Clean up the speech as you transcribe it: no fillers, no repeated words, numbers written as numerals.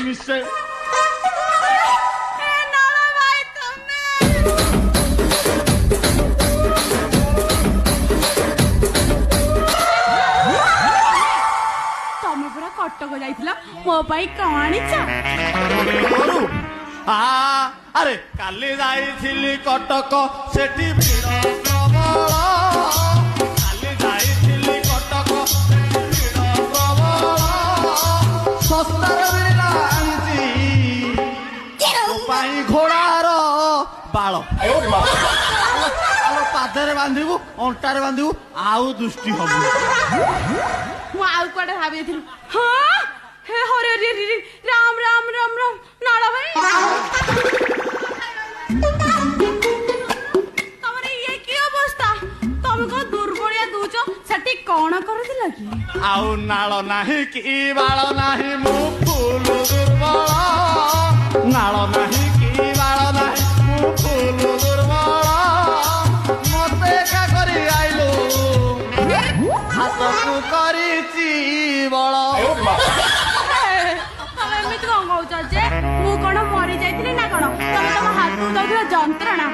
ନିଶ୍ଚୟ। ତମେ ପୁରା କଟକ ଯାଇଥିଲ ମୋ ପାଇଁ କଣ ଆଣିଛ? ଆରେ କାଲି ଯାଇଥିଲି କଟକ ସେଠି ଭିଡ଼ ପ୍ରବଳ। କାଲି ଯାଇଥିଲି କଟକ ସେଠି ଭିଡ଼ ପ୍ରବଳ। ଶସ୍ତାରେ ମିଳିଲା ଆଣିଛି ତୋ ପାଇଁ ଘୋଡ଼ାର ବାଳ। ଆଲୋ ପାଦରେ ବାନ୍ଧିବୁ ଅଣ୍ଟାରେ ବାନ୍ଧିବୁ ଆଉ ଦୃଷ୍ଟି ହବୁ। ମୁଁ ଆଉ କୁଆଡେ ଭାବିଥିଲି। ହଁ ହେ ହରେ ରାମ ରାମ ରାମ ରାମ ନାଳ ଭାଇ ତମର ଇଏ କି ଅବସ୍ଥା? ତମେ କଣ ଦୁର୍ବଳିଆ ଦଉଛ? ସେଠି କଣ କରୁଥିଲ କି? ଆଉ ନାଳ ନାହିଁ କି ବାଳ ନାହିଁ ମୁଁ ଫୁଲ ଦୁର୍ବଳ। ନାଳ ନାହିଁ କି ବାଳ ନାହିଁ ମୁଁ ଫୁଲ ଦୁର୍ବଳ। ମତେ ଏକା କରି ଆଇଲୁ ହାତକୁ କରିଛି ବଳ। ତମେ ଏମିତି କଣ କହୁଛ ଯେ? ମୁଁ କଣ ମରି ଯାଇଥିଲି ନା କଣ? ତମେ ତମ ହାତକୁ ଦଉଥିବା ଯନ୍ତ୍ରଣା